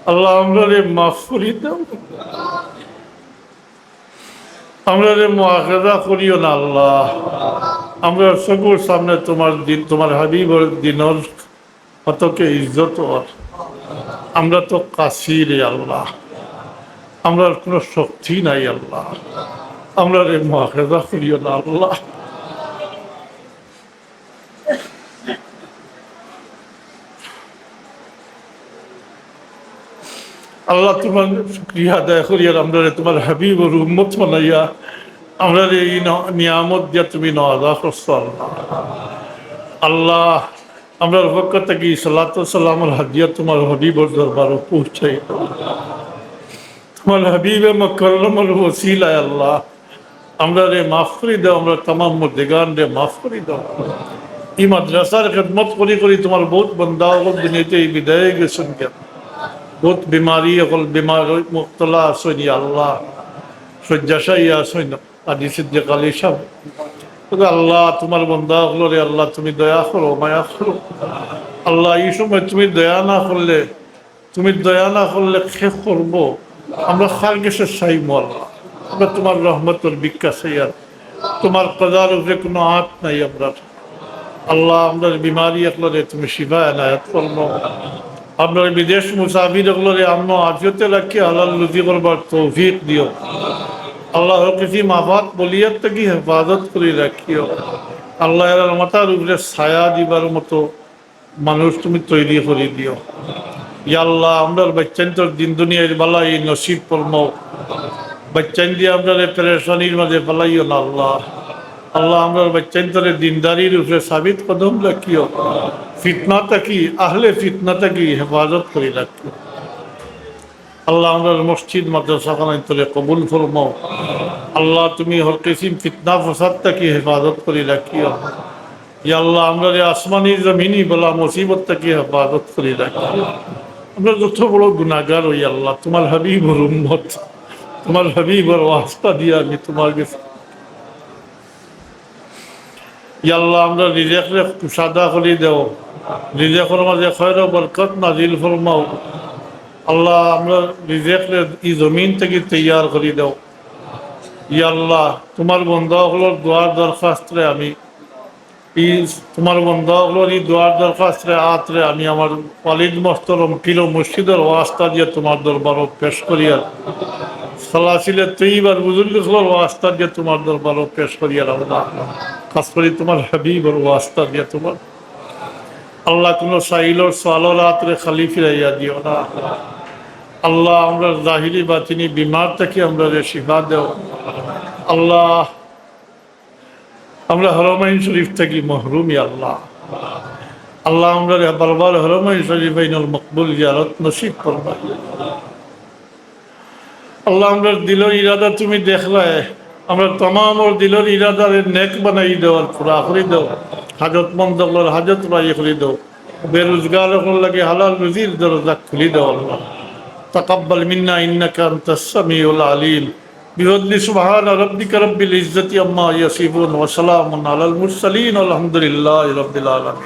আল্লাহ আমরারে মাফ করে দেও আমরারে মুআখাযা করিও না আল্লাহ আমরা সকল সামনে তোমার দিন তোমার হাবিবর দিনের কতকে ইজ্জত আমরা তো কাসির আল্লাহ আমরা কোনো শক্তি নাই আল্লাহ আমরা রে মুআখাযা করিও না আল্লাহ আল্লাহ তোমার শুকরিয়া আদায় করিয়া আমরা তোমার হাবিবর উম্মত বানাইয়া আমরা এই নিয়ামত দিয়া তুমি নওয়াজা করছো আল্লাহ আল্লাহ আমরা পক্ষ থেকে সালাতু ওয়া সালামের হাদিয়া তোমার হাবিবর দরবারে পৌঁছাই তোমার হাবিবে মুকাররমের ওসিলায় আল্লাহ আমরা রে মাফ করে দাও আমরা तमाम মুর্দেগান রে মাফ করে দাও এই মাদ্রাসার খিদমত করি করি তোমার বহুত বান্দা হল দুনিয়াতে বিদায় গেছেন কেন বহুত বিমারি হল বিমার মুক্তলা আসেন আল্লাহ শয্যাশায়ী আসেন আদি সিদ্দিক আলী সাহেব আল্লাহ তোমার বান্দা হল রে আল্লাহ তুমি দয়া করো মায়া করো আল্লাহ এই সময় তুমি দয়া না করলে শেষ করবো আমরা খার গেছে চাইব আল্লাহ আমরা তোমার রহমতের ভিক্ষা চাই আর তোমার কদার উপরে কোনো হাত নাই আমরা আল্লাহ আমরা বিমারি একলরে তুমি শিফা এনায়েত করবো আপনার বিদেশ মুসাফির একলরে আমরা আফিয়তে রাখি হালাল রুজি করবার তৌফিক দিও আল্লাহ কিছু মাফাত বলিয়ার থেকে হেফাজত করে রাখিও আল্লাহ এর মাথার উপরে ছায়া দিবার মতো মানুষ তুমি তৈরি করে দিও ইয়া আল্লাহ আমরা বাচ্চান্তর দিন দুনিয়ার বালাই নসিব করমো বাচ্চান দিয়ে আমরা পেরেশানির মাঝে পালাইও না আল্লাহ আল্লাহ আমরা বাচ্চান্তরের দিনদারির উপরে সাবিত কদম রাখিও ফিতনা থাকি আহলে ফিতনা থাকি হেফাজত করে রাখিও আল্লাহ আমরা মসজিদ মাদ্রাসা খানান্তরে কবুল ফরমাও আল্লাহ তুমি হর কিসিম ফিতনা ফসাদ থাকি হেফাজত করে রাখিও ইয়া আল্লাহ আমরা আসমানি জমিনি বলা মুসিবত থাকি হেফাজত করে রাখিও আমরা যত বড় গুনাহগার হই আল্লাহ তোমার হাবিবর উম্মত তোমার হাবিবর ওয়াস্তা দিয়ে আমি তোমার কাছে ইয়া আল্লাহ আমরা রিজিকরে কুশাদা করে দেও রিজিকের মাঝে খয়র ও বরকত নাজিল ফরমাও আল্লাহ আমরা রিজিকরে এই জমিন থেকে তৈয়ার করে দেও ইয়া আল্লাহ তোমার বান্দা হলোর দোয়ার দরখাস্তে আমি তোমার বন্ধা হলো এই দোয়ার দরখাস্তে আত্রে আমি আমার ওয়ালিদ মোহতরম পীর মুর্শিদের ওয়াস্তা দিয়ে তোমার দরবার পেশ করিয়া সালাসিলে তৈবার বুজুর্গের ওয়াস্তা দিয়ে তোমার দরবার পেশ করিয়া আল্লাহ খাস করি তোমার হাবিবর ওয়াস্তা দিয়ে তোমার আল্লাহ কোনো সাইলর সালোর আত্রে খালি ফিরাইয়া দিও না আল্লাহ আমরা জাহিরি বাতিনি বিমার থেকে আমরা শিফা দেও আল্লাহ আমরা হরমাইন শরীফ থেকে মহরুমি আল্লাহ আল্লাহ আমরা বারবার হরমাইন শরীফ আইনুল মকবুল জিয়ারত নসিব করবা আল্লাহ আমরা দিলের ইরাদা তুমি দেখলায় আমরা तमाम ওর দিলের ইরাদারে নেক বানাই দেওয়ার পুরা করে দাও হাজতমন্দ হাজত রাই করে দাও বেরোজগার লাগে হালাল রুজির দরজা খুলে দাও আল্লাহ তাকাব্বাল মিন্না ইন্নাকা আনতাস সামিউল আলিম بفضل سبحان ربك رب العزة عما يصفون وسلام على المرسلين والحمد لله رب العالمين